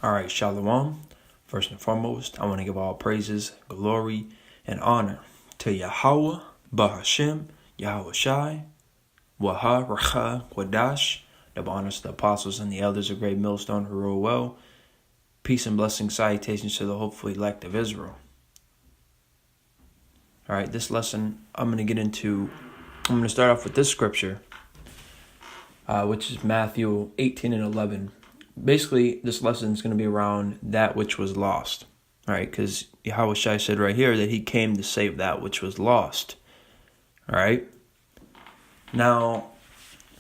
All right, Shalom. First and foremost, I want to give all praises, glory, and honor to Yahweh, Bahashem, Yahweh Shai, Waha, Racha, Wadash, the honors the apostles and the elders of Great Millstone who rule well. Peace and blessing salutations to the hopeful elect of Israel. All right, this lesson I'm going to start off with this scripture, which is Matthew 18 and 11. Basically, this lesson is going to be around that which was lost. All right, because Yahweh Shai said right here that he came to save that which was lost. All right. Now,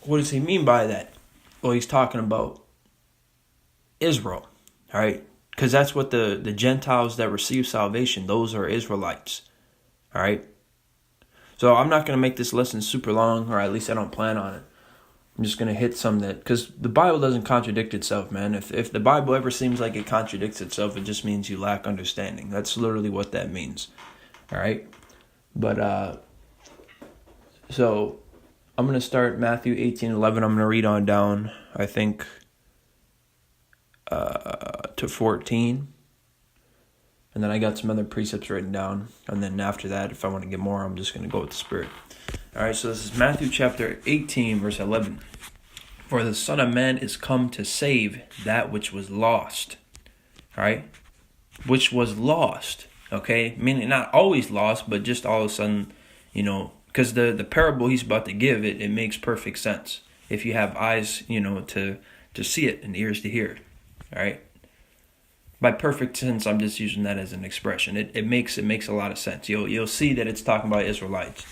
what does he mean by that? Well, he's talking about Israel. All right, because that's what the Gentiles that receive salvation, those are Israelites. All right. So I'm not going to make this lesson super long, or at least I don't plan on it. I'm just going to hit some that, because the Bible doesn't contradict itself, man. If the Bible ever seems like it contradicts itself, it just means you lack understanding. That's literally what that means. All right. But, so I'm going to start Matthew 18:11. I'm going to read on down, I think, to 14. And then I got some other precepts written down. And then after that, if I want to get more, I'm just going to go with the Spirit. All right, so this is Matthew chapter 18, verse 11. For the Son of Man is come to save that which was lost. All right? Which was lost. Okay? Meaning not always lost, but just all of a sudden, because the parable he's about to give, it makes perfect sense. If you have eyes, to see it and ears to hear it. All right? By perfect sense, I'm just using that as an expression. It makes a lot of sense. You'll see that it's talking about Israelites.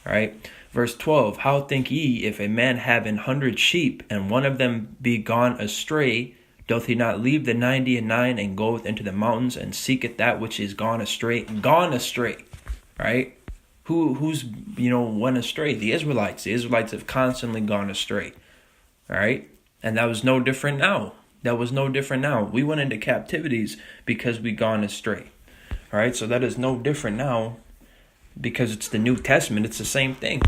All right. Verse 12. How think ye, if a man have 100 sheep, and one of them be gone astray, doth he not leave the 99 and goeth into the mountains and seeketh that which is gone astray? Gone astray. Right? Who's went astray? The Israelites. The Israelites have constantly gone astray. All right. And that was no different now. We went into captivities because we gone astray. All right, so that is no different now because it's the New Testament. It's the same thing.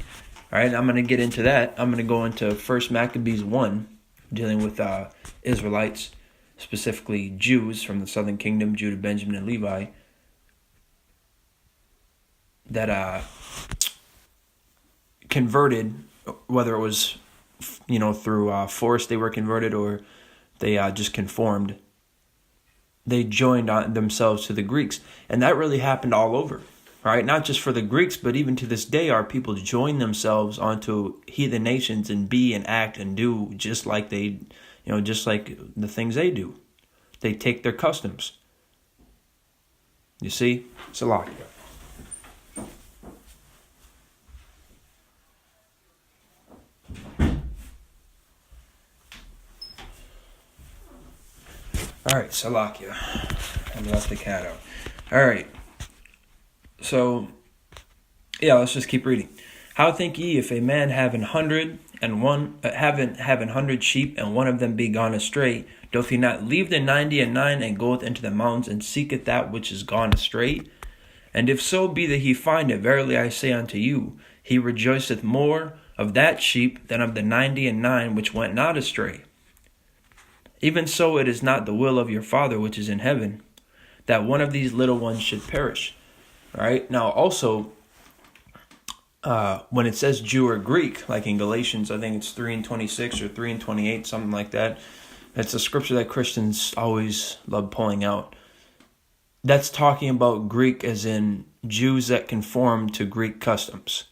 All right, I'm going to get into that. I'm going to go into 1 Maccabees 1, dealing with Israelites, specifically Jews from the southern kingdom, Judah, Benjamin, and Levi, that converted, whether it was through force they were converted or they just conformed. They joined on themselves to the Greeks. And that really happened all over. Right? Not just for the Greeks, but even to this day, our people join themselves onto heathen nations and be and act and do just like just like the things they do. They take their customs. You see? Salakia. All right, Salakia. I left the cat out. All right. So, let's just keep reading. How think ye, if a man have 100 sheep, and one of them be gone astray, doth he not leave the 99 and goeth into the mountains and seeketh that which is gone astray? And if so be that he find it, verily I say unto you, he rejoiceth more of that sheep than of the 99 which went not astray. Even so, it is not the will of your Father which is in heaven, that one of these little ones should perish. All right. Now, also, when it says Jew or Greek, like in Galatians, I think it's 3:26 or 3:28, something like that. That's a scripture that Christians always love pulling out. That's talking about Greek as in Jews that conform to Greek customs,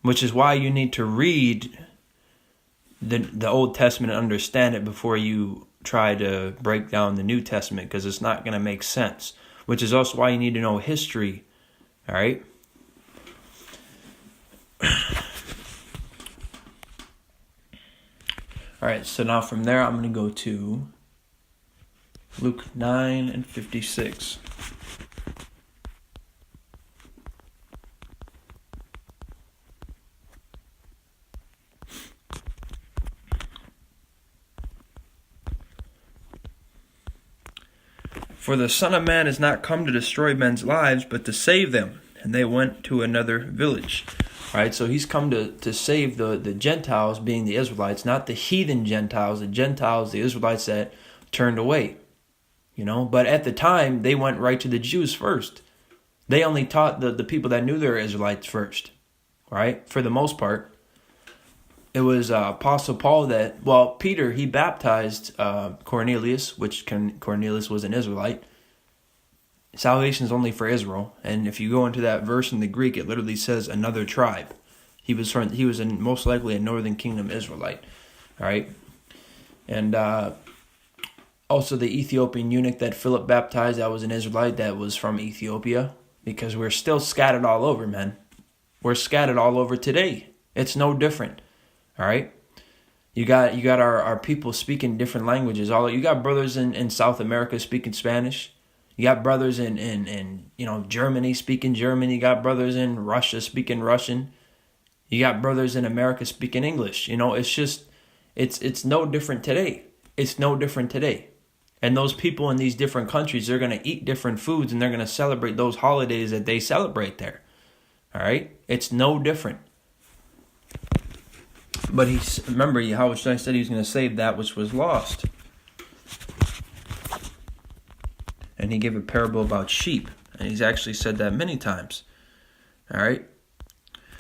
which is why you need to read the Old Testament and understand it before you try to break down the New Testament, because it's not going to make sense, which is also why you need to know history. All right. All right, so now from there I'm going to go to Luke 9 and 56. For the Son of Man is not come to destroy men's lives, but to save them. And they went to another village. All right, so he's come to save the Gentiles, being the Israelites, not the heathen Gentiles, the Israelites that turned away. But at the time, they went right to the Jews first. They only taught the people that knew they were Israelites first, right? For the most part. It was Apostle Paul Peter, he baptized Cornelius, Cornelius was an Israelite. Salvation is only for Israel. And if you go into that verse in the Greek, it literally says another tribe. He was most likely a northern kingdom Israelite. All right. And also the Ethiopian eunuch that Philip baptized, that was an Israelite that was from Ethiopia. Because we're still scattered all over, man. We're scattered all over today. It's no different. All right. You got our people speaking different languages. You got brothers in South America speaking Spanish. You got brothers in Germany speaking German. You got brothers in Russia speaking Russian. You got brothers in America speaking English. It's just it's no different today. It's no different today. And those people in these different countries, they're going to eat different foods and they're going to celebrate those holidays that they celebrate there. All right? It's no different. But remember, Yahweh said he was going to save that which was lost. And he gave a parable about sheep. And he's actually said that many times. All right?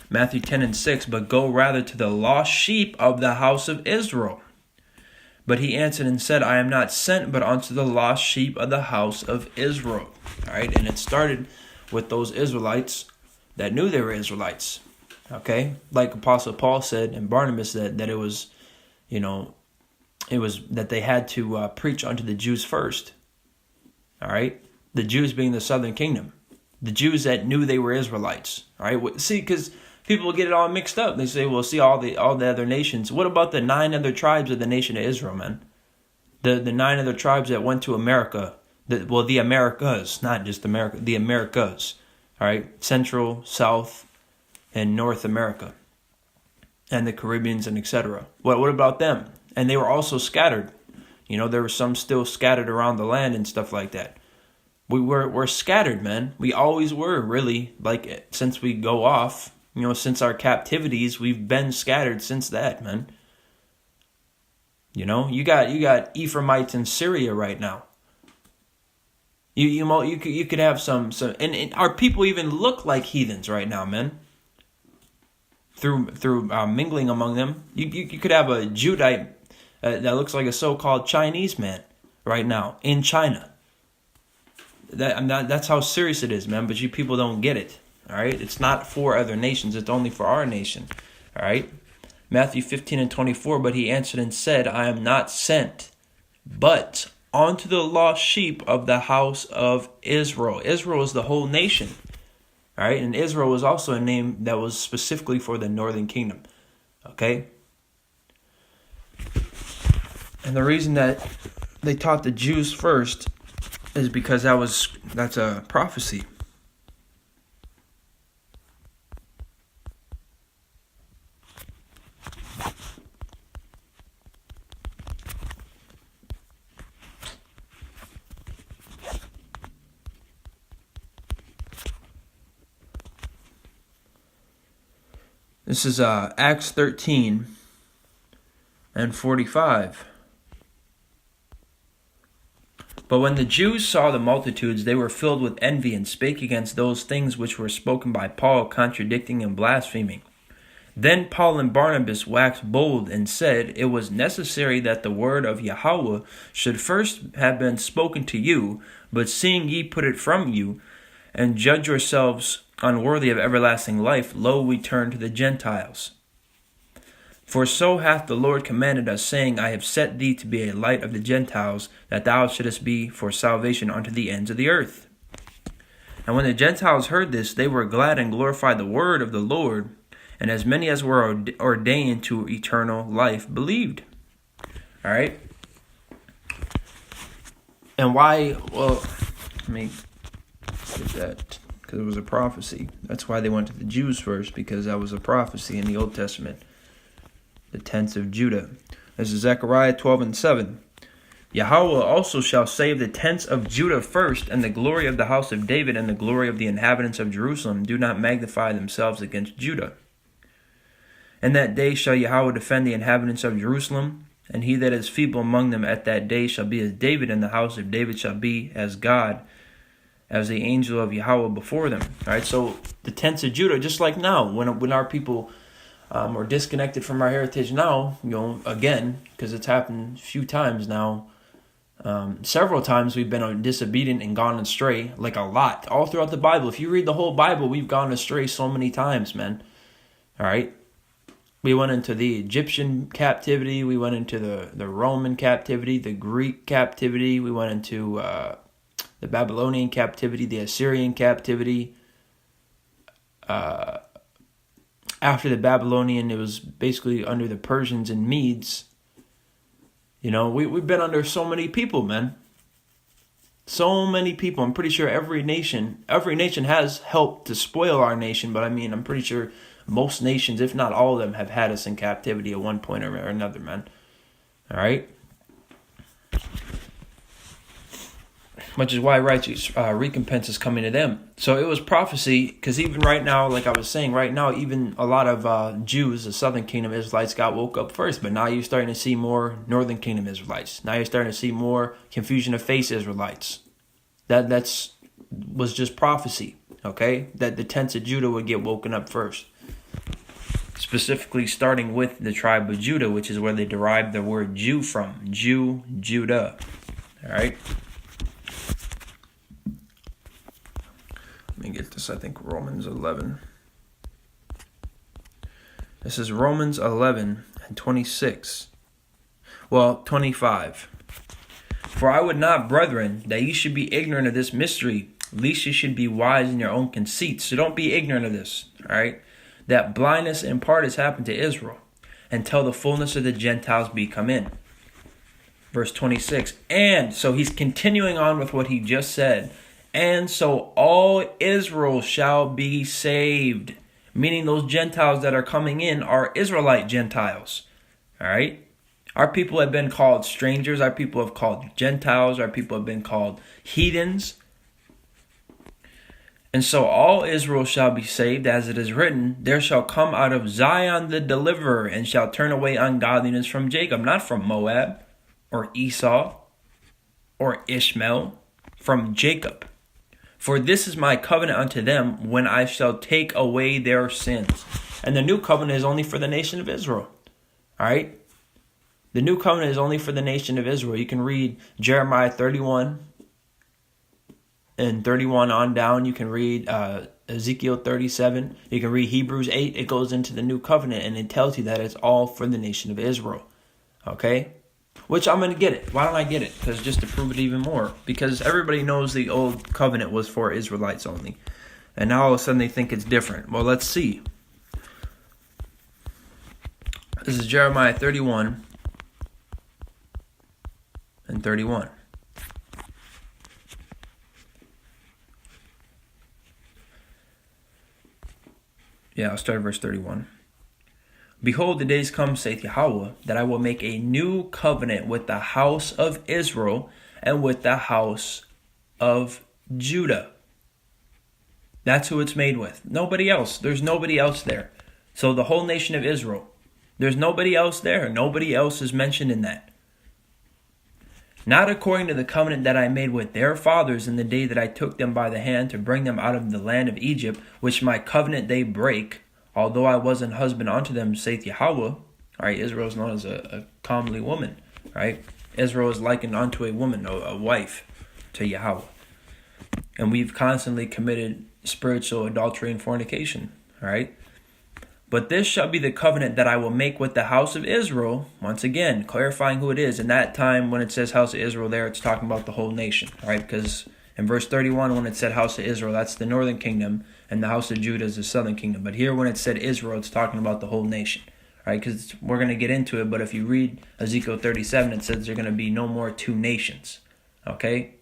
Matthew 10:6, but go rather to the lost sheep of the house of Israel. But he answered and said, I am not sent but unto the lost sheep of the house of Israel. All right? And it started with those Israelites that knew they were Israelites. Okay? Like Apostle Paul said and Barnabas said that it was that they had to preach unto the Jews first. All right? The Jews being the southern kingdom. The Jews that knew they were Israelites. All right? See, because people get it all mixed up. They say, well, see all the other nations. What about the 9 other tribes of the nation of Israel, man? The 9 other tribes that went to America. The Americas, not just America. The Americas. All right? Central, South, and North America. And the Caribbeans and etc. What about them? And they were also scattered. There were some still scattered around the land and stuff like that. We're scattered, man. We always were, really. Like, since we go off, since our captivities, we've been scattered since that, man. You got Ephraimites in Syria right now. You could have some and our people even look like heathens right now, man. Through mingling among them, you could have a Judite that looks like a so-called Chinese man right now in China. That's how serious it is, man. But you people don't get it. All right, it's not for other nations; it's only for our nation. All right, Matthew 15:24. But he answered and said, I am not sent, but unto the lost sheep of the house of Israel. Israel is the whole nation. All right, and Israel was also a name that was specifically for the northern kingdom. Okay, and the reason that they taught the Jews first is because that's a prophecy. This is Acts 13:45. But when the Jews saw the multitudes, they were filled with envy and spake against those things which were spoken by Paul, contradicting and blaspheming. Then Paul and Barnabas waxed bold and said, it was necessary that the word of Yahweh should first have been spoken to you, but seeing ye put it from you, and judge yourselves unworthy of everlasting life, lo, we turn to the Gentiles. For so hath the Lord commanded us, saying, I have set thee to be a light of the Gentiles, that thou shouldest be for salvation unto the ends of the earth. And when the Gentiles heard this, they were glad and glorified the word of the Lord, and as many as were ordained to eternal life believed. All right? And why? Well, let me get that. Because it was a prophecy. That's why they went to the Jews first, because that was a prophecy in the Old Testament. The tents of Judah. This is Zechariah 12:7. Yahweh also shall save the tents of Judah first, and the glory of the house of David and the glory of the inhabitants of Jerusalem do not magnify themselves against Judah. In that day shall Yahweh defend the inhabitants of Jerusalem, And he that is feeble among them at that day shall be as David, and the house of David shall be as God, as the angel of Yahweh before them. All right, so the tents of Judah, just like now, when our people are disconnected from our heritage now, again, because it's happened a few times now, several times we've been disobedient and gone astray, like a lot, all throughout the Bible. If you read the whole Bible, we've gone astray so many times, man. All right. We went into the Egyptian captivity. We went into the Roman captivity, the Greek captivity. We went into the Babylonian captivity, the Assyrian captivity. After the Babylonian, it was basically under the Persians and Medes. We've been under so many people, man. So many people. I'm pretty sure every nation has helped to spoil our nation, but I'm pretty sure most nations, if not all of them, have had us in captivity at one point or another, man. All right? Which is why righteous recompense is coming to them. So it was prophecy, because even right now, like I was saying, right now, even a lot of Jews, the Southern Kingdom Israelites, got woke up first. But now you're starting to see more Northern Kingdom Israelites. Now you're starting to see more confusion of face Israelites. That's was just prophecy, okay? That the tents of Judah would get woken up first. Specifically starting with the tribe of Judah, which is where they derived the word Jew from. Jew, Judah. All right? Let me get this, I think Romans 11. This is Romans 11 and 26. Well, 25. For I would not, brethren, that ye should be ignorant of this mystery, lest ye should be wise in your own conceits. So don't be ignorant of this, all right? That blindness in part has happened to Israel, until the fullness of the Gentiles be come in. Verse 26. And so he's continuing on with what he just said. And so all Israel shall be saved. Meaning those Gentiles that are coming in are Israelite Gentiles. All right? Our people have been called strangers. Our people have called Gentiles. Our people have been called heathens. And so all Israel shall be saved, as it is written, there shall come out of Zion the deliverer, and shall turn away ungodliness from Jacob. Not from Moab, or Esau, or Ishmael, from Jacob. For this is my covenant unto them, when I shall take away their sins. And the new covenant is only for the nation of Israel. All right? The new covenant is only for the nation of Israel. You can read Jeremiah 31. And 31 on down, you can read Ezekiel 37. You can read Hebrews 8. It goes into the new covenant, and it tells you that it's all for the nation of Israel. Okay? Which I'm going to get it. Why don't I get it? Because just to prove it even more. Because everybody knows the old covenant was for Israelites only. And now all of a sudden they think it's different. Well, let's see. This is Jeremiah 31 and 31. Yeah, I'll start at verse 31. Behold, the days come, saith Yahweh, that I will make a new covenant with the house of Israel and with the house of Judah. That's who it's made with. Nobody else. There's nobody else there. So the whole nation of Israel. There's nobody else there. Nobody else is mentioned in that. Not according to the covenant that I made with their fathers in the day that I took them by the hand to bring them out of the land of Egypt, which my covenant they break, although I was an husband unto them, saith Yahweh. All right, Israel is known as a comely woman. Right? Israel is likened unto a woman, a wife to Yahweh. And we've constantly committed spiritual adultery and fornication. All right? But this shall be the covenant that I will make with the house of Israel. Once again, clarifying who it is. In that time, when it says house of Israel there, it's talking about the whole nation. All right? Because in verse 31, when it said house of Israel, that's the northern kingdom. And the house of Judah is the southern kingdom. But here, when it said Israel, it's talking about the whole nation. All right? Because we're going to get into it. But if you read Ezekiel 37, it says there are going to be no more two nations. Okay?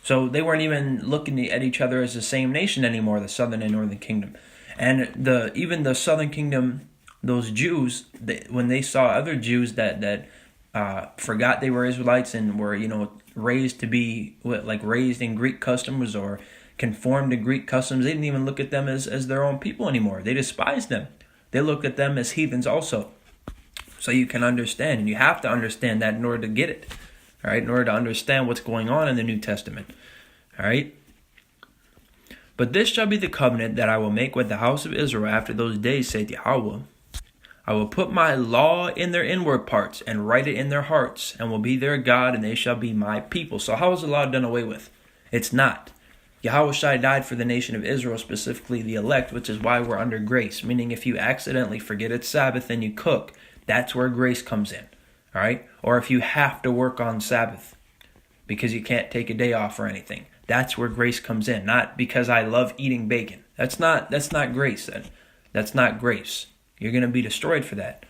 So they weren't even looking at each other as the same nation anymore, the southern and northern kingdom. And even the southern kingdom, those Jews, when they saw other Jews that forgot they were Israelites and were raised to be raised in Greek customs or conformed to Greek customs, they didn't even look at them as their own people anymore. They despised them. They looked at them as heathens also. so you can understand. And you have to understand that in order to get it. All right, in order to understand what's going on in the New Testament. All right. But this shall be the covenant that I will make with the house of Israel after those days, saith Yahweh. I will put my law in their inward parts and write it in their hearts, and will be their God, and they shall be my people. So how is the law done away with? It's not. Yahweh died for the nation of Israel, specifically the elect, which is why we're under grace. Meaning if you accidentally forget it's Sabbath and you cook, that's where grace comes in. All right? Or if you have to work on Sabbath because you can't take a day off or anything. That's where grace comes in. Not because I love eating bacon. That's not grace then. That's not grace. You're going to be destroyed for that.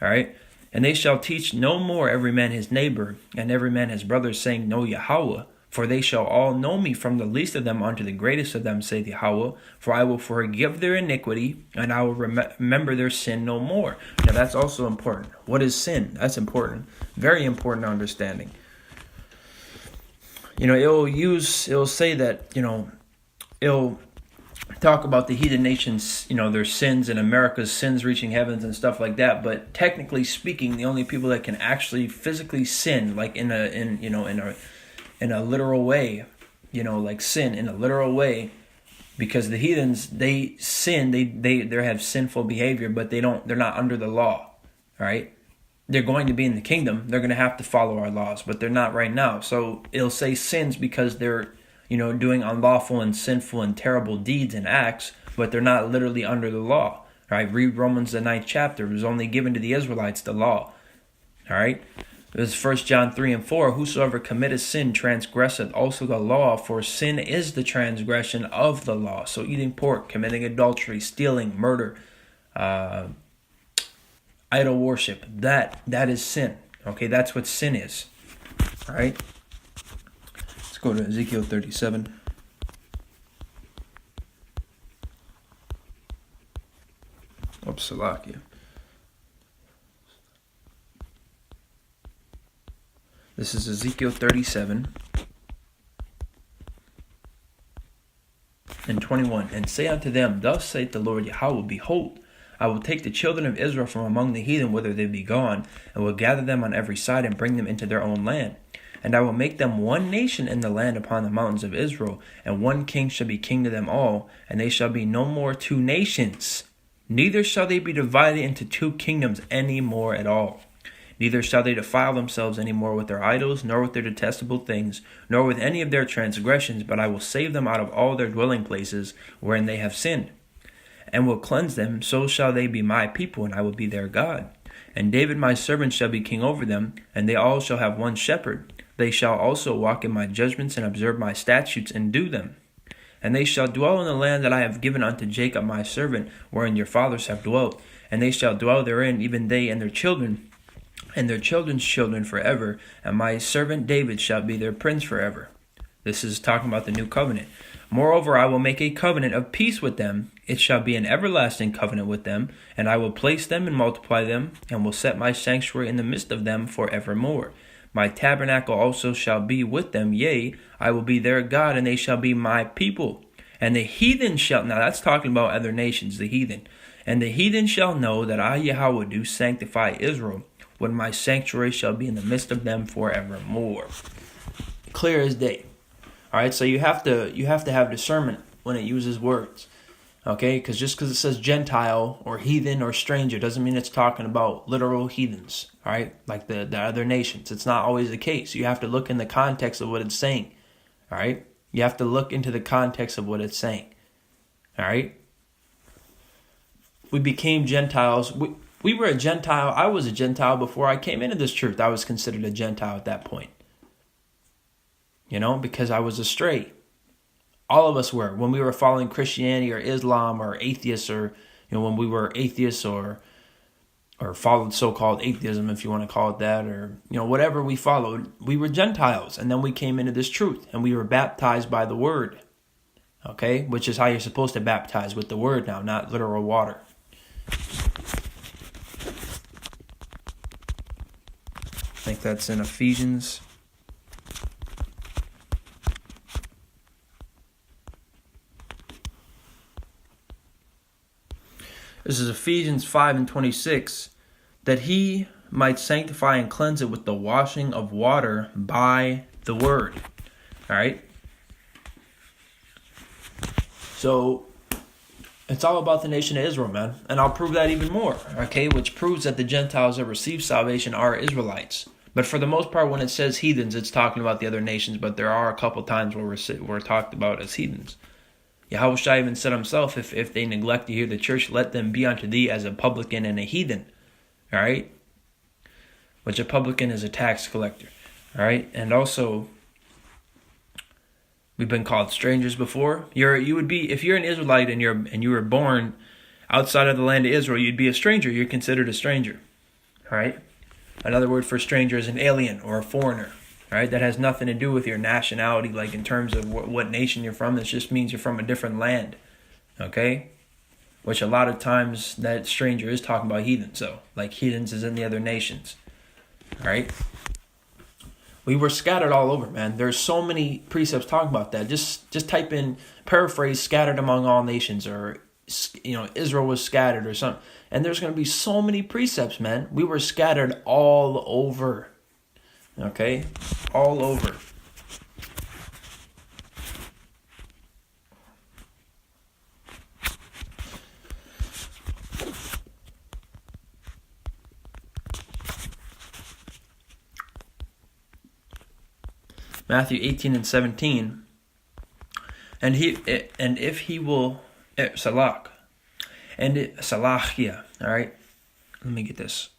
All right? And they shall teach no more every man his neighbor, and every man his brother, saying, Know Yahweh, for they shall all know me, from the least of them unto the greatest of them, saith Yahweh. For I will forgive their iniquity, and I will remember their sin no more. Now that's also important. What is sin? That's important. Very important understanding. It'll say that, it'll talk about the heathen nations, their sins and America's sins reaching heavens and stuff like that. But technically speaking, the only people that can actually physically sin, like in a literal way, like sin in a literal way, because the heathens, they sin, they have sinful behavior, but they're not under the law. All right. They're going to be in the kingdom. They're going to have to follow our laws, but they're not right now. So it'll say sins because they're, doing unlawful and sinful and terrible deeds and acts, but they're not literally under the law. All right. Read Romans the 9th chapter. It was only given to the Israelites, the law. All right. This is 1 John 3 and 4. Whosoever committeth sin transgresseth also the law, for sin is the transgression of the law. So eating pork, committing adultery, stealing, murder, idol worship, that is sin. Okay, that's what sin is. All right. Let's go to Ezekiel 37. Salakia. This is Ezekiel 37 and 21. And say unto them, Thus saith the Lord Yahweh, Behold, I will take the children of Israel from among the heathen whither they be gone, and will gather them on every side, and bring them into their own land. And I will make them one nation in the land upon the mountains of Israel, and one king shall be king to them all, and they shall be no more two nations. Neither shall they be divided into two kingdoms any more at all. Neither shall they defile themselves any more with their idols, nor with their detestable things, nor with any of their transgressions, but I will save them out of all their dwelling places wherein they have sinned, and will cleanse them. So shall they be my people, and I will be their God. And David my servant shall be king over them, and they all shall have one shepherd. They shall also walk in my judgments, and observe my statutes, and do them. And they shall dwell in the land that I have given unto Jacob my servant, wherein your fathers have dwelt. And they shall dwell therein, even they and their children, and their children's children forever. And my servant David shall be their prince forever. This is talking about the new covenant. Moreover, I will make a covenant of peace with them. It shall be an everlasting covenant with them, and I will place them and multiply them, and will set my sanctuary in the midst of them forevermore. My tabernacle also shall be with them, yea, I will be their God, and they shall be my people. And the heathen shall, now that's talking about other nations, the heathen. And the heathen shall know that I, Yahweh, do sanctify Israel, when my sanctuary shall be in the midst of them forevermore. Clear as day. All right, so you have to have discernment when it uses words, okay? Because just because it says Gentile or heathen or stranger doesn't mean it's talking about literal heathens, all right? Like the other nations. It's not always the case. You have to look in the context of what it's saying, all right? You have to look into the context of what it's saying, all right? We became Gentiles. We were a Gentile. I was a Gentile before I came into this truth. I was considered a Gentile at that point. Because I was astray. All of us were. When we were following Christianity or Islam or atheists, or when we were atheists or followed so-called atheism, if you want to call it that, or whatever we followed, we were Gentiles. And then we came into this truth, and we were baptized by the word. Okay, which is how you're supposed to baptize, with the word now, not literal water. I think that's in Ephesians. This is Ephesians 5 and 26. that he might sanctify and cleanse it with the washing of water by the word. All right. So it's all about the nation of Israel, man. And I'll prove that even more. Okay. Which proves that the Gentiles that receive salvation are Israelites. But for the most part, when it says heathens, it's talking about the other nations. But there are a couple times where we're talked about as heathens. Yahushua even said himself, if they neglect to hear the church, let them be unto thee as a publican and a heathen. All right. Which a publican is a tax collector. All right. And also, we've been called strangers before. You would be, if you're an Israelite and you were born outside of the land of Israel, you'd be a stranger. You're considered a stranger. All right. Another word for stranger is an alien or a foreigner. All right. That has nothing to do with your nationality, like in terms of what nation you're from. It just means you're from a different land. Okay. Which a lot of times that stranger is talking about heathens. So like heathens is in the other nations. All right. We were scattered all over, man. There's so many precepts talking about that. Just type in, paraphrase, scattered among all nations, or, Israel was scattered or something. And there's going to be so many precepts, man. We were scattered all over. Okay? All over. Matthew 18 and 17. And if he will salach. And salachia. All right. Let me get this.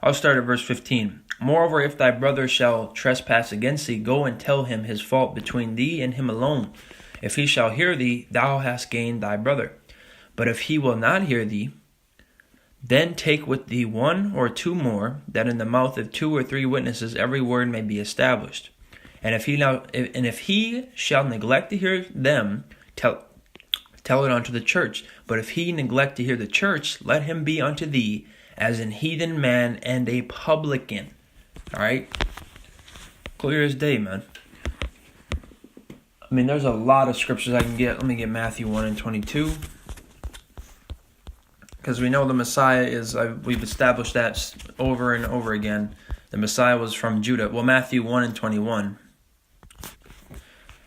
I'll start at verse 15. Moreover, if thy brother shall trespass against thee, go and tell him his fault between thee and him alone. If he shall hear thee, thou hast gained thy brother. But if he will not hear thee, then take with thee one or two more, that in the mouth of 2 or 3 witnesses every word may be established. And if he shall neglect to hear them, tell it unto the church. But if he neglect to hear the church, let him be unto thee as an heathen man and a publican. All right? Clear as day, man. I mean, there's a lot of scriptures I can get. Let me get Matthew 1 and 22. Because we know the Messiah is, we've established that over and over again. The Messiah was from Judah. Well, Matthew 1 and 21.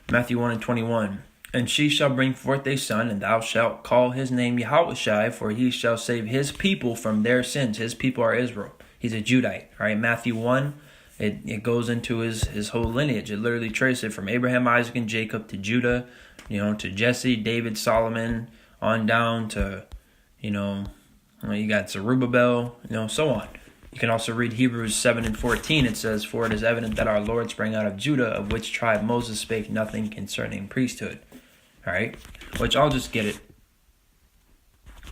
Matthew 1 and 21. And she shall bring forth a son, and thou shalt call his name Yahushua, for he shall save his people from their sins. His people are Israel. He's a Judite. All right, Matthew 1, it goes into his whole lineage. It literally traces it from Abraham, Isaac, and Jacob to Judah, to Jesse, David, Solomon, on down to, you got Zerubbabel, so on. You can also read Hebrews 7 and 14. It says, for it is evident that our Lord sprang out of Judah, of which tribe Moses spake nothing concerning priesthood. All right, which I'll just get it.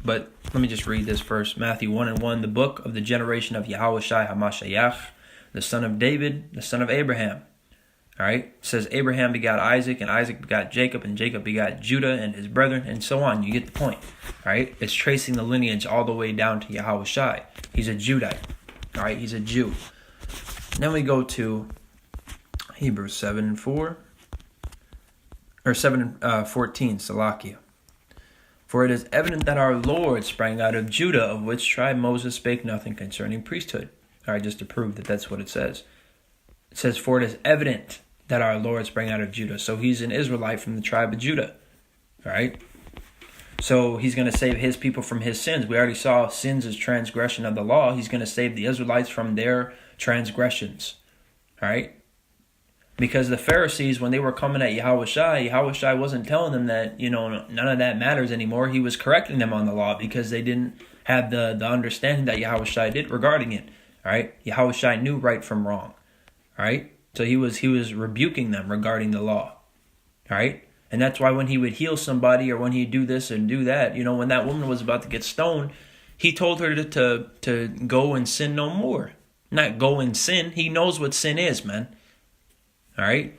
But let me just read this first. Matthew 1 and 1, the book of the generation of Yahushua HaMashiach, the son of David, the son of Abraham. All right, it says Abraham begot Isaac, and Isaac begot Jacob, and Jacob begot Judah and his brethren, and so on. You get the point. All right, it's tracing the lineage all the way down to Yahushua. He's a Judite. All right, he's a Jew. Then we go to Hebrews 7 and 4. Or 7 and 14, Salakia. For it is evident that our Lord sprang out of Judah, of which tribe Moses spake nothing concerning priesthood. All right, just to prove that that's what it says. It says, for it is evident that our Lord sprang out of Judah. So he's an Israelite from the tribe of Judah. All right. So he's going to save his people from his sins. We already saw sins as transgression of the law. He's going to save the Israelites from their transgressions. All right. Because the Pharisees, when they were coming at Yahushua wasn't telling them that, none of that matters anymore. He was correcting them on the law because they didn't have the understanding that Yahushua did regarding it. All right. Yahushua knew right from wrong. All right. So he was rebuking them regarding the law. All right. And that's why when he would heal somebody, or when he'd do this and do that, when that woman was about to get stoned, he told her to go and sin no more. Not go and sin. He knows what sin is, man. All right.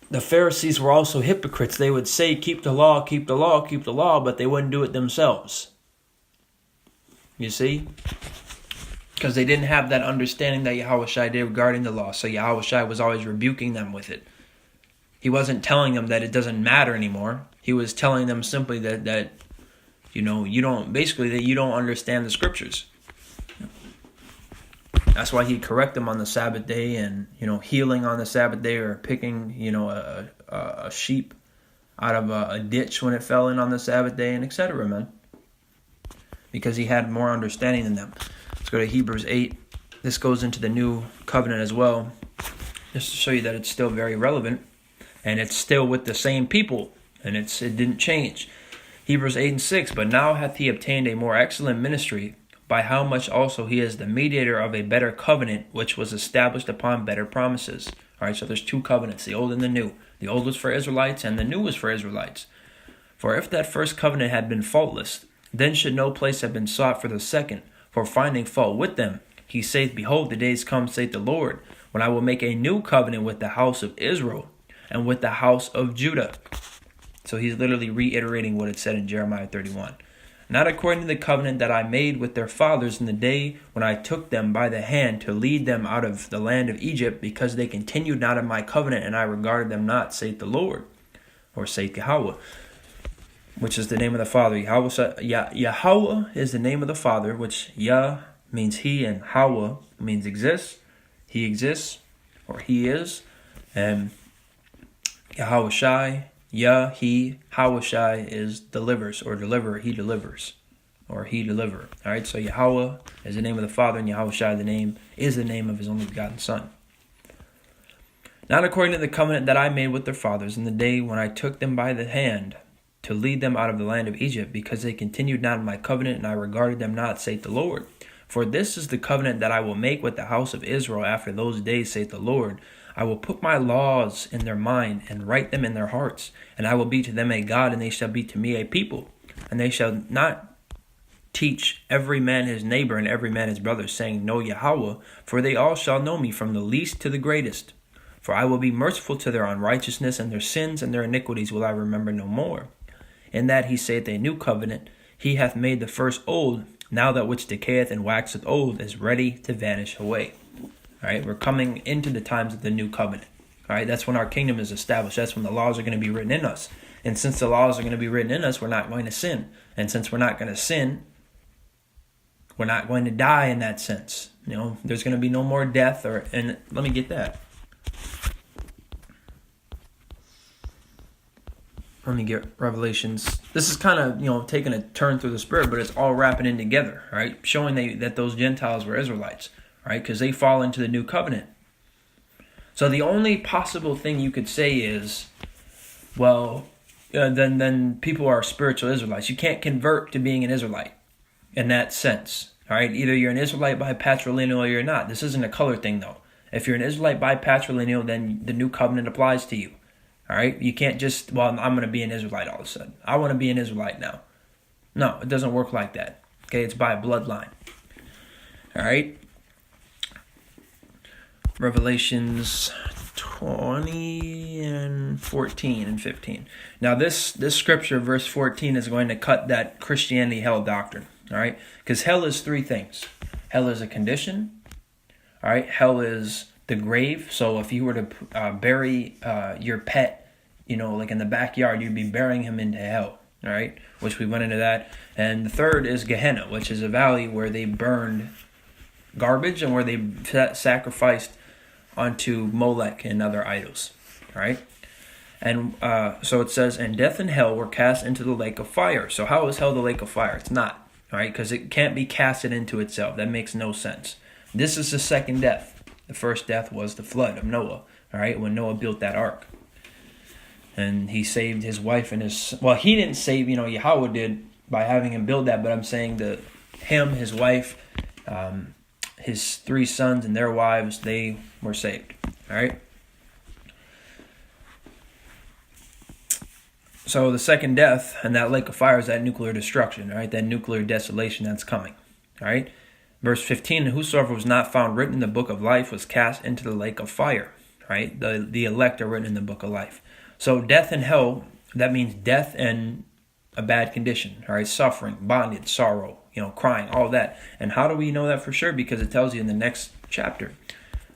The Pharisees were also hypocrites. They would say, keep the law, keep the law, keep the law, but they wouldn't do it themselves. You see? Because they didn't have that understanding that Yahushua did regarding the law. So Yahushua was always rebuking them with it. He wasn't telling them that it doesn't matter anymore. He was telling them simply that you don't understand the scriptures. That's why he correct them on the Sabbath day, and healing on the Sabbath day, or picking a sheep out of a ditch when it fell in on the Sabbath day, and etc. Man, because he had more understanding than them. Let's go to Hebrews 8. This goes into the new covenant as well, just to show you that it's still very relevant, and it's still with the same people, and it didn't change. Hebrews 8:6. But now hath he obtained a more excellent ministry, by how much also he is the mediator of a better covenant, which was established upon better promises. All right, so there's two covenants, the old and the new. The old was for Israelites, and the new was for Israelites. For if that first covenant had been faultless, then should no place have been sought for the second. For finding fault with them, he saith, Behold, the days come, saith the Lord, when I will make a new covenant with the house of Israel and with the house of Judah. So he's literally reiterating what it said in Jeremiah 31. Not according to the covenant that I made with their fathers in the day when I took them by the hand to lead them out of the land of Egypt, because they continued not in my covenant, and I regarded them not, saith the Lord, or saith Yahweh, which is the name of the Father. Yahweh is the name of the Father, which Yah means he, and Hawa means exists. He exists, or he is. And Yahweh Shai, Yah, he, Hawashai is delivers, or deliverer, he delivers, or he deliverer. All right, so Yahweh is the name of the Father, and Yahushai is the name of his only begotten Son. Not according to the covenant that I made with their fathers in the day when I took them by the hand to lead them out of the land of Egypt, because they continued not in my covenant, and I regarded them not, saith the Lord. For this is the covenant that I will make with the house of Israel after those days, saith the Lord. I will put my laws in their mind, and write them in their hearts. And I will be to them a God, and they shall be to me a people. And they shall not teach every man his neighbor and every man his brother, saying, Know Yahweh, for they all shall know me, from the least to the greatest. For I will be merciful to their unrighteousness, and their sins and their iniquities will I remember no more. In that he saith a new covenant, he hath made the first old. Now that which decayeth and waxeth old is ready to vanish away. All right, we're coming into the times of the new covenant. All right, that's when our kingdom is established. That's when the laws are going to be written in us. And since the laws are going to be written in us, we're not going to sin. And since we're not going to sin, we're not going to die in that sense. There's going to be no more death. And let me get that. Let me get Revelations. This is kind of, taking a turn through the Spirit, but it's all wrapping in together, right? Showing that those Gentiles were Israelites, right? Because they fall into the new covenant. So the only possible thing you could say is, well, then people are spiritual Israelites. You can't convert to being an Israelite in that sense, all right? Either you're an Israelite by patrilineal or you're not. This isn't a color thing, though. If you're an Israelite by patrilineal, then the new covenant applies to you. All right, you can't just, I'm going to be an Israelite all of a sudden. I want to be an Israelite now. No, it doesn't work like that. Okay, it's by bloodline. All right. Revelations 20 and 14 and 15. Now this scripture, verse 14, is going to cut that Christianity hell doctrine. All right, because hell is three things. Hell is a condition. All right, hell is the grave. So if you were to bury your pet, like in the backyard, you'd be burying him into hell. All right, which we went into that. And the third is Gehenna, which is a valley where they burned garbage and where they sacrificed onto Molech and other idols. All right, and so it says, and death and hell were cast into the lake of fire. So how is hell the lake of fire? It's not. All right, because it can't be casted into itself. That makes no sense. This is the second death. The first death was the flood of Noah, all right, when Noah built that ark. And he saved his wife and he didn't save, Yahweh did by having him build that, but I'm saying his wife, his three sons and their wives, they were saved, all right. So the second death and that lake of fire is that nuclear destruction, all right, that nuclear desolation that's coming, all right. Verse 15, and whosoever was not found written in the book of life was cast into the lake of fire. Right? The elect are written in the book of life. So death and hell, that means death and a bad condition. All right, suffering, bondage, sorrow, crying, all that. And how do we know that for sure? Because it tells you in the next chapter.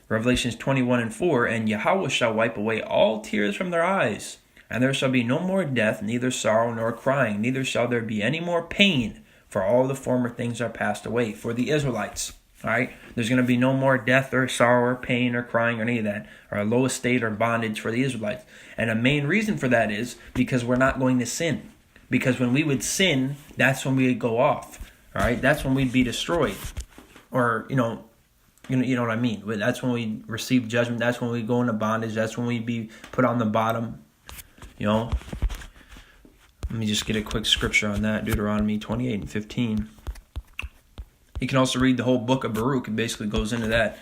Revelations 21:4, and Yahweh shall wipe away all tears from their eyes, and there shall be no more death, neither sorrow nor crying, neither shall there be any more pain, for all the former things are passed away. For the Israelites, all right, there's going to be no more death or sorrow or pain or crying or any of that, or lowest state or bondage for the Israelites. And a main reason for that is because we're not going to sin. Because when we would sin, that's when we would go off. All right, that's when we'd be destroyed, or you know what I mean. That's when we receive judgment. That's when we go into bondage. That's when we be put on the bottom. Let me just get a quick scripture on that. Deuteronomy 28:15. You can also read the whole book of Baruch. It basically goes into that,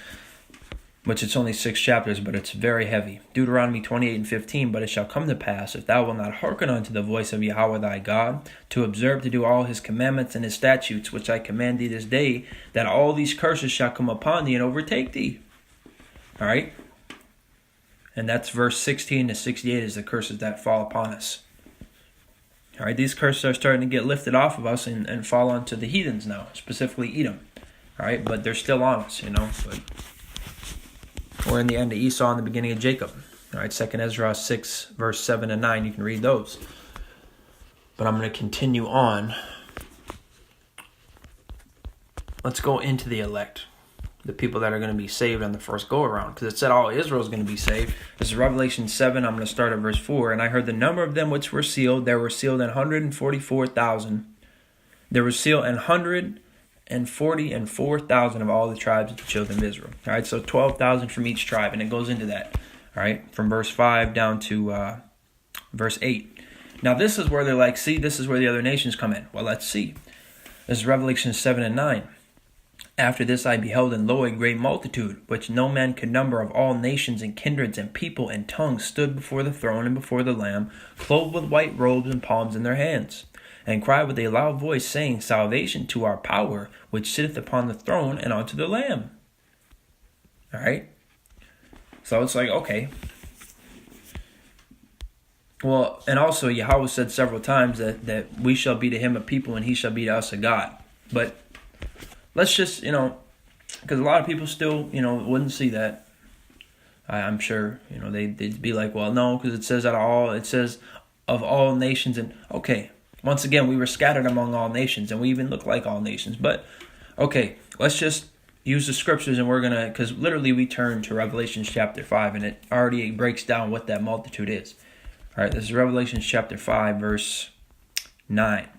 which it's only 6 chapters, but it's very heavy. Deuteronomy 28:15, but it shall come to pass, if thou wilt not hearken unto the voice of Yahweh thy God, to observe to do all his commandments and his statutes, which I command thee this day, that all these curses shall come upon thee and overtake thee. All right? And that's verse 16 to 68 is the curses that fall upon us. All right, these curses are starting to get lifted off of us and fall onto the heathens now, specifically Edom. All right, but they're still on us, But we're in the end of Esau and the beginning of Jacob. All right, 2 Ezra 6, verse 7 and 9. You can read those. But I'm going to continue on. Let's go into the elect, the people that are going to be saved on the first go-around. Because it said all Israel is going to be saved. This is Revelation 7. I'm going to start at verse 4. And I heard the number of them which were sealed. There were sealed 144,000. There were sealed 144,000 of all the tribes of the children of Israel. All right, so 12,000 from each tribe. And it goes into that. All right, from verse 5 down to verse 8. Now this is where they're like, see, this is where the other nations come in. Well, let's see. This is Revelation 7 and 9. After this I beheld, and lo, a great multitude, which no man could number, of all nations and kindreds and people and tongues, stood before the throne and before the Lamb, clothed with white robes and palms in their hands, and cried with a loud voice, saying, Salvation to our power, which sitteth upon the throne, and unto the Lamb. All right? So it's like, okay. Well, and also Yahweh said several times that we shall be to him a people, and he shall be to us a God. But let's just, because a lot of people still, wouldn't see that. I'm sure, they'd be like, well, no, because it says of all nations. And okay, once again, we were scattered among all nations, and we even look like all nations. But okay, let's just use the scriptures, and we're going to, because literally we turn to Revelation chapter 5, and it already breaks down what that multitude is. All right, this is Revelation chapter 5, verse 9.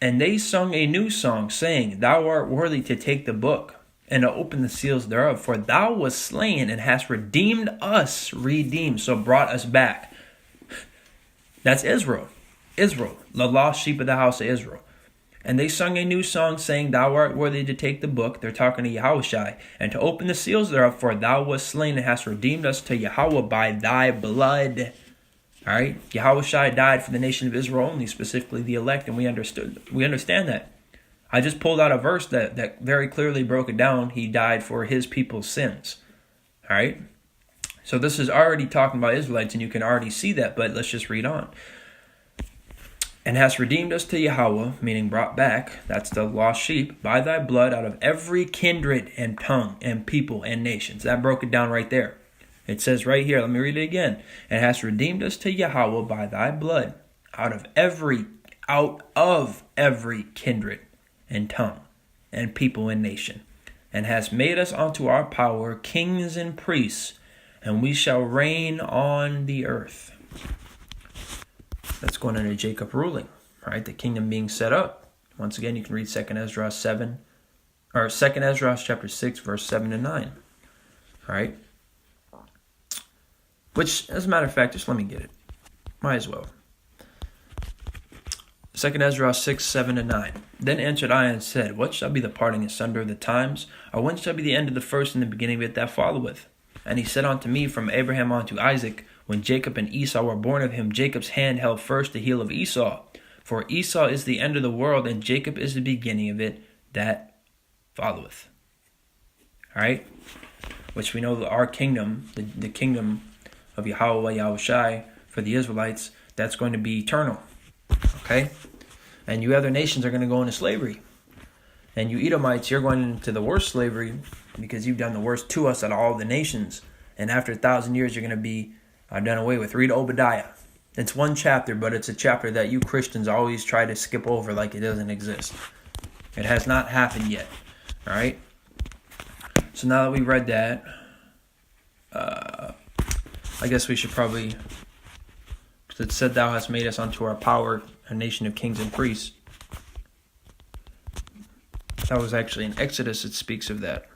And they sung a new song, saying, Thou art worthy to take the book, and to open the seals thereof. For thou wast slain, and hast redeemed us, so brought us back. That's Israel, the lost sheep of the house of Israel. And they sung a new song, saying, Thou art worthy to take the book. They're talking to Yahushai. And to open the seals thereof, for thou wast slain, and hast redeemed us to Yahweh by thy blood. All right, Yahushua died for the nation of Israel only, specifically the elect, and we understand that. I just pulled out a verse that very clearly broke it down. He died for his people's sins. All right, so this is already talking about Israelites, and you can already see that, but let's just read on. And hast redeemed us to Yahweh, meaning brought back, that's the lost sheep, by thy blood out of every kindred and tongue and people and nations. That broke it down right there. It says right here, let me read it again. And hast redeemed us to Yahweh by thy blood, out of every kindred and tongue and people and nation, and hast made us unto our power kings and priests, and we shall reign on the earth. That's going into Jacob ruling, right? The kingdom being set up. Once again, you can read 2 Ezra chapter 6, verse 7 and 9. All right? Which, as a matter of fact, just let me get it. Might as well. 2 Ezra 6, 7 and 9. Then answered I and said, What shall be the parting asunder of the times? Or when shall be the end of the first and the beginning of it that followeth? And he said unto me, From Abraham unto Isaac, when Jacob and Esau were born of him, Jacob's hand held first the heel of Esau. For Esau is the end of the world, and Jacob is the beginning of it that followeth. All right? Which we know that our kingdom, the kingdom of Yahweh, Yahushai, for the Israelites, that's going to be eternal. Okay? And you other nations are going to go into slavery. And you Edomites, you're going into the worst slavery because you've done the worst to us out of all the nations. And after 1,000 years, you're going to be done away with. Read Obadiah. It's one chapter, but it's a chapter that you Christians always try to skip over like it doesn't exist. It has not happened yet. All right? So now that we read that, I guess we should probably, because it said, thou hast made us unto our power, a nation of kings and priests. That was actually in Exodus, it speaks of that.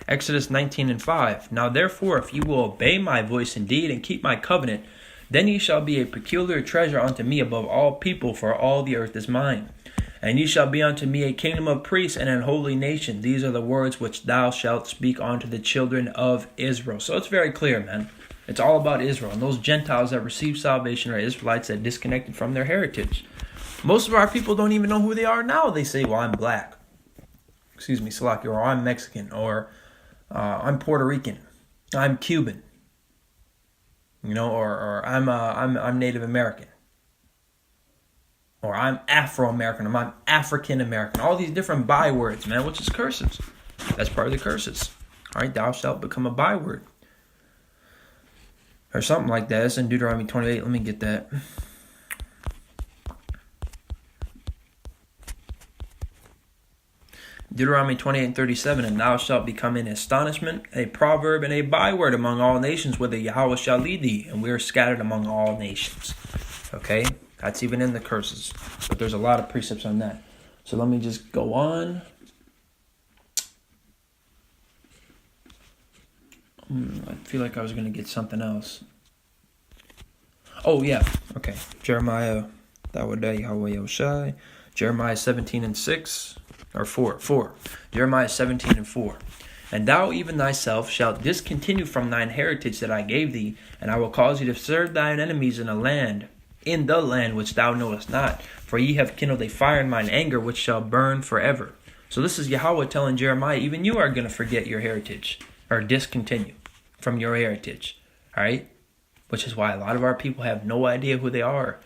Exodus 19:5. Now therefore, if you will obey my voice indeed and keep my covenant, then ye shall be a peculiar treasure unto me above all people, for all the earth is mine. And ye shall be unto me a kingdom of priests and an holy nation. These are the words which thou shalt speak unto the children of Israel. So it's very clear, man. It's all about Israel. And those Gentiles that receive salvation are Israelites that disconnected from their heritage. Most of our people don't even know who they are now. They say, well, I'm black. Excuse me, Salaki, or I'm Mexican, or I'm Puerto Rican, I'm Cuban, or I'm Native American, or I'm Afro-American, or I'm African-American. All these different bywords, man, which is curses. That's part of the curses. All right, thou shalt become a byword. Or something like that. It's in Deuteronomy 28. Let me get that. Deuteronomy 28:37, and thou shalt become an astonishment, a proverb, and a byword among all nations, whither Yahweh shall lead thee, and we are scattered among all nations. Okay? That's even in the curses. But there's a lot of precepts on that. So let me just go on. I feel like I was going to get something else. Oh, yeah. Okay. Jeremiah, Yahweh Yoshai. Jeremiah 17:6. Or 4. Jeremiah 17:4. And thou even thyself shalt discontinue from thine heritage that I gave thee, and I will cause you to serve thine enemies in the land which thou knowest not. For ye have kindled a fire in mine anger, which shall burn forever. So this is Yahweh telling Jeremiah, even you are going to forget your heritage, or discontinue from your heritage. All right? Which is why a lot of our people have no idea who they are.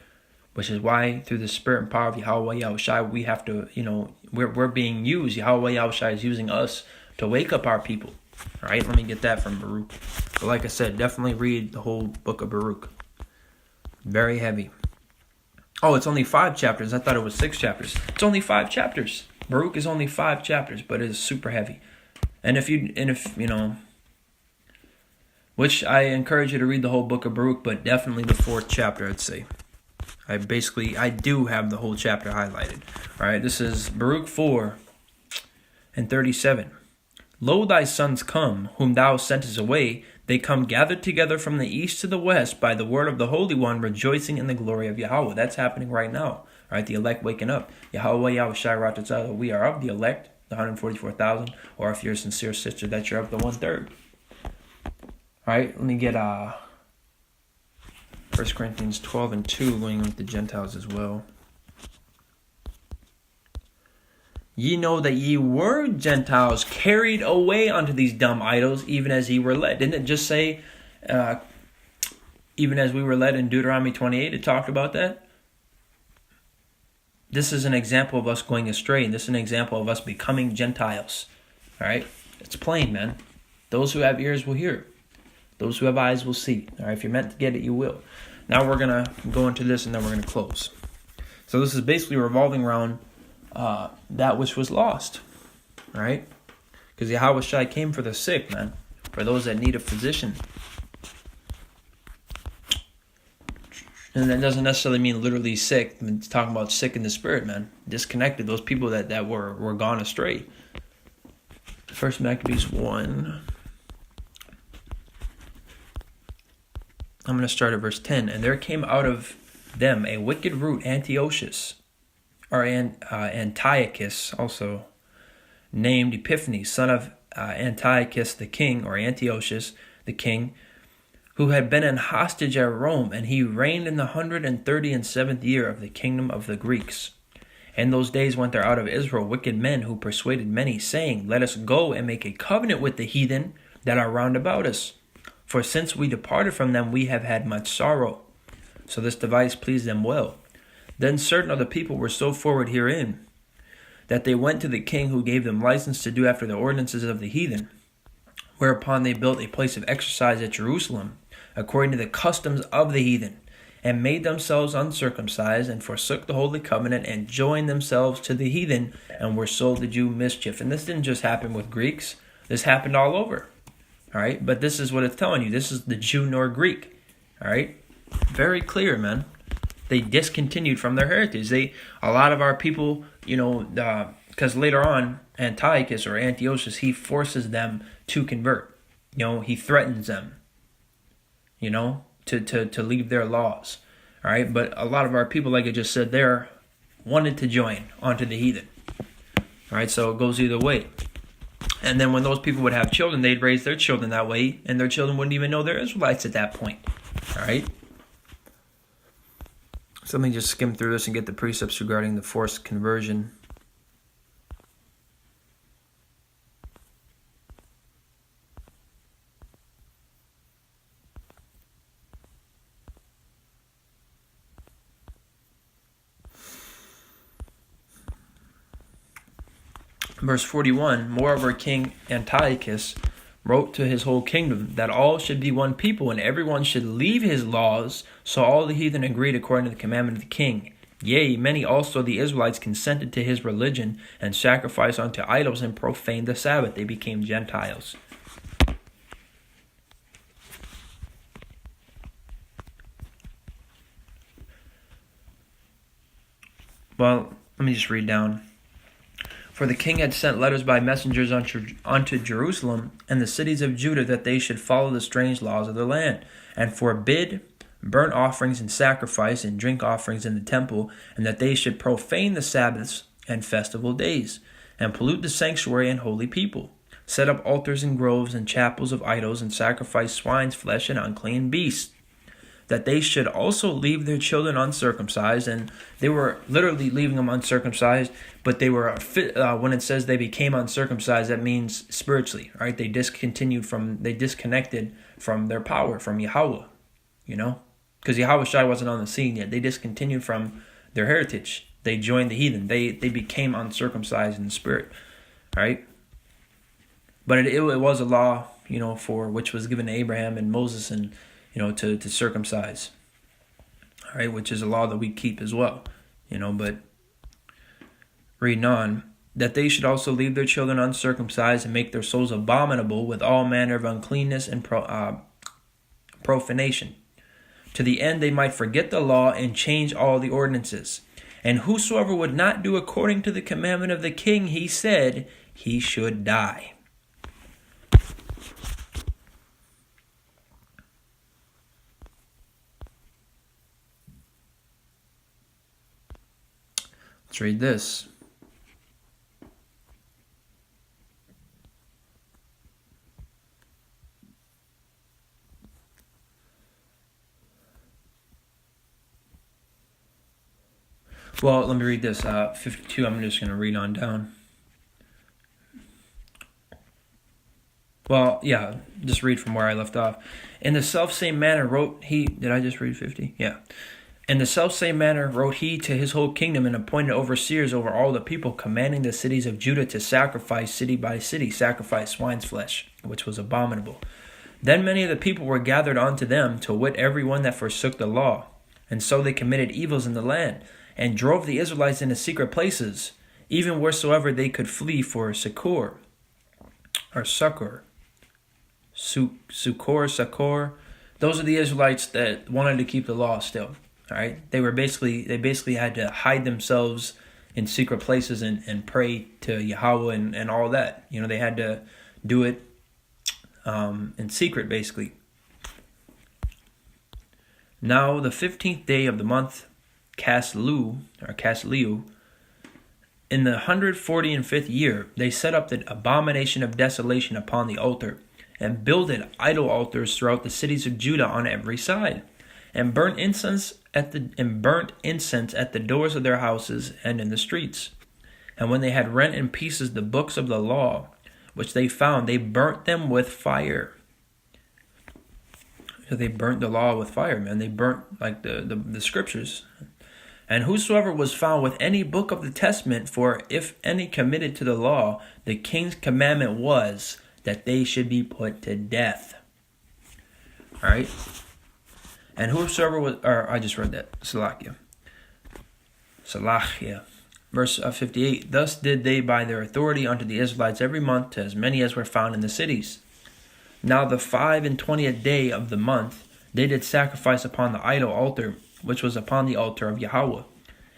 Which is why, through the spirit and power of Yahweh Yahushai, we have to, we're being used. Yahweh Yahushai is using us to wake up our people. All right, let me get that from Baruch. But like I said, definitely read the whole book of Baruch. Very heavy. Oh, it's only 5 chapters. I thought it was 6 chapters. It's only 5 chapters. Baruch is only 5 chapters, but it is super heavy. And if which I encourage you to read the whole book of Baruch, but definitely the 4th chapter, I'd say. I do have the whole chapter highlighted. All right, this is Baruch 4:37. Lo, thy sons come, whom thou sentest away. They come gathered together from the east to the west by the word of the Holy One, rejoicing in the glory of Yahweh. That's happening right now. All right, the elect waking up. Yahweh, Yahushai, Ratatzah, we are of the elect, the 144,000. Or if you're a sincere sister, that you're of the 1/3. All right, let me get 1 Corinthians 12:2, going with the Gentiles as well. Ye know that ye were Gentiles, carried away unto these dumb idols, even as ye were led. Didn't it just say, even as we were led in Deuteronomy 28? It talked about that. This is an example of us going astray, and this is an example of us becoming Gentiles. All right? It's plain, man. Those who have ears will hear. Those who have eyes will see. All right? If you're meant to get it, you will. Now we're going to go into this, and then we're going to close. So this is basically revolving around that which was lost. All right? Because Yahweh Shai came for the sick, man. For those that need a physician. And that doesn't necessarily mean literally sick. It's talking about sick in the spirit, man. Disconnected. Those people that were gone astray. First Maccabees 1. I'm going to start at verse 10. And there came out of them a wicked root, Antiochus, or Antiochus, also named Epiphanes, son of Antiochus the king, or Antiochus the king, who had been an hostage at Rome, and he reigned in the 137th year of the kingdom of the Greeks. In those days went there out of Israel wicked men who persuaded many, saying, Let us go and make a covenant with the heathen that are round about us, For since we departed from them, we have had much sorrow. So this device pleased them well. Then certain of the people were so forward herein, that they went to the king, who gave them license to do after the ordinances of the heathen. Whereupon they built a place of exercise at Jerusalem, according to the customs of the heathen, and made themselves uncircumcised, and forsook the holy covenant, and joined themselves to the heathen, and were sold to do mischief. And this didn't just happen with Greeks. This happened all over. All right, but this is what it's telling you. This is the Jew nor Greek. All right, very clear, man. They discontinued from their heritage. A lot of our people, because later on, Antiochus or Antiochus, he forces them to convert. He threatens them, to leave their laws. All right, but a lot of our people, like I just said there, wanted to join onto the heathen. All right, so it goes either way. And then when those people would have children, they'd raise their children that way, and their children wouldn't even know they're Israelites at that point. All right? So let me just skim through this and get the precepts regarding the forced conversion. Verse 41, moreover, King Antiochus wrote to his whole kingdom that all should be one people, and everyone should leave his laws. So all the heathen agreed according to the commandment of the king. Yea, many also the Israelites consented to his religion, and sacrificed unto idols, and profaned the Sabbath. They became Gentiles. Well, let me just read down. For the king had sent letters by messengers unto Jerusalem and the cities of Judah, that they should follow the strange laws of the land, and forbid burnt offerings and sacrifice and drink offerings in the temple, and that they should profane the Sabbaths and festival days, and pollute the sanctuary and holy people, set up altars and groves and chapels of idols, and sacrifice swine's flesh and unclean beasts. That they should also leave their children uncircumcised. And they were literally leaving them uncircumcised, but they were, when it says they became uncircumcised, that means spiritually, right? They disconnected from their power, from Yahweh, because Yahweh Shai wasn't on the scene yet. They discontinued from their heritage. They joined the heathen. They became uncircumcised in the spirit, right? But it was a law, for which was given to Abraham and Moses, and to circumcise, all right, which is a law that we keep as well, but reading on, that they should also leave their children uncircumcised, and make their souls abominable with all manner of uncleanness and profanation, to the end they might forget the law and change all the ordinances. And whosoever would not do according to the commandment of the king, he said, he should die. Let's read this. Well, let me read this. 52, I'm just going to read on down. Well, yeah, just read from where I left off. In the selfsame manner wrote he... Did I just read 50? Yeah. In the selfsame manner wrote he to his whole kingdom, and appointed overseers over all the people, commanding the cities of Judah to sacrifice city by city, sacrifice swine's flesh, which was abominable. Then many of the people were gathered unto them, to wit, every one that forsook the law. And so they committed evils in the land, and drove the Israelites into secret places, even wheresoever they could flee for succor. Those are the Israelites that wanted to keep the law still. All right, they basically had to hide themselves in secret places and pray to Yahweh and all that. They had to do it in secret, basically. Now the 15th day of the month Casliu, in the 145th year, they set up the abomination of desolation upon the altar, and builded idol altars throughout the cities of Judah on every side, and burnt incense at the doors of their houses and in the streets. And when they had rent in pieces the books of the law, which they found, they burnt them with fire. So they burnt the law with fire, man. They burnt like the scriptures. And whosoever was found with any book of the testament, for if any committed to the law, the king's commandment was that they should be put to death. All right. And whosoever was, or I just read that, Salakia. Verse 58, thus did they by their authority unto the Israelites every month, to as many as were found in the cities. Now the 25th day of the month, they did sacrifice upon the idol altar, which was upon the altar of Yahweh.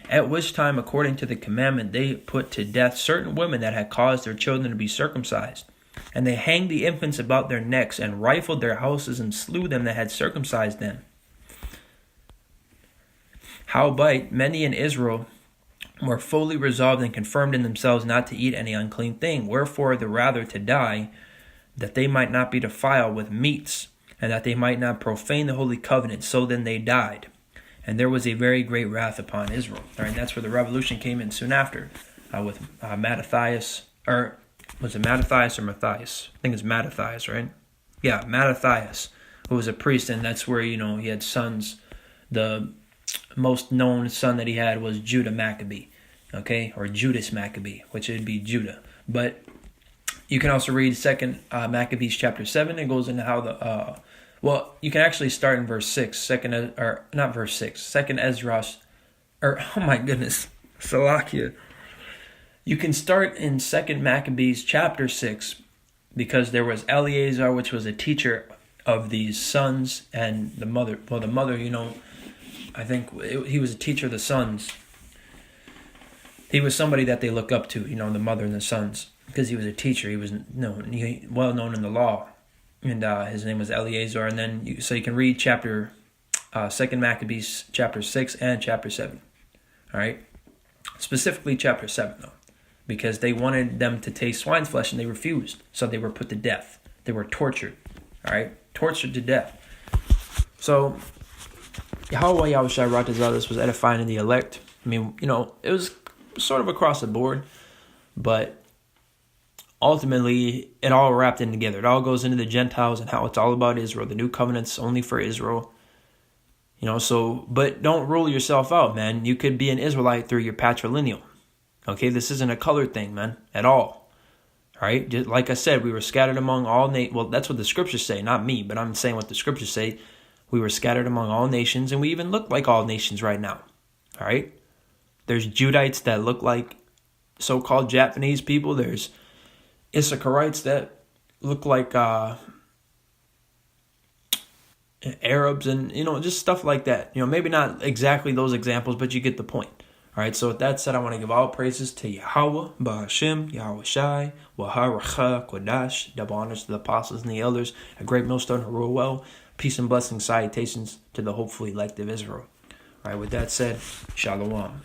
At which time, according to the commandment, they put to death certain women that had caused their children to be circumcised. And they hanged the infants about their necks, and rifled their houses, and slew them that had circumcised them. Howbeit, many in Israel were fully resolved and confirmed in themselves not to eat any unclean thing, wherefore the rather to die, that they might not be defiled with meats, and that they might not profane the holy covenant. So then they died. And there was a very great wrath upon Israel. All right, and that's where the revolution came in soon after, with Mattathias, or was it Mattathias or Matthias? I think it's Mattathias, right? Yeah, Mattathias, who was a priest, and that's where, he had sons. The most known son that he had was Judah Maccabee, okay, or Judas Maccabee, which would be Judah. But you can also read 2 Maccabees chapter 7. It goes into how you can actually start in verse 6. 2 Ezra, oh my goodness, Salakia. You can start in 2 Maccabees chapter 6, because there was Eleazar, which was a teacher of these sons, and the mother. Well, the mother, I think he was a teacher of the sons. He was somebody that they look up to, the mother and the sons, because he was a teacher. He was well known in the law, and his name was Eleazar. And then you can read 2 Maccabees chapter 6 and chapter 7. All right, specifically chapter 7 though, because they wanted them to taste swine's flesh and they refused, so they were put to death. They were tortured. All right, tortured to death. So Yahweh Yahushua Ratazah, this was edifying in the elect. I mean, it was sort of across the board, but ultimately it all wrapped in together. It all goes into the Gentiles and how it's all about Israel. The new covenant's only for Israel. But don't rule yourself out, man. You could be an Israelite through your patrilineal. Okay, this isn't a color thing, man, at all. All right, just like I said, we were scattered among all well, that's what the scriptures say, not me, but I'm saying what the scriptures say. We were scattered among all nations, and we even look like all nations right now. All right? There's Judites that look like so-called Japanese people. There's Issacharites that look like Arabs, and, just stuff like that. Maybe not exactly those examples, but you get the point. All right, so with that said, I want to give all praises to Yahweh, Ba'ashem, Yahweh Shai, Waharacha, Kodash, double honors to the apostles and the elders, a great millstone to rule well. Peace and blessings, salutations to the hopefully elect of Israel. All right, with that said, Shalom.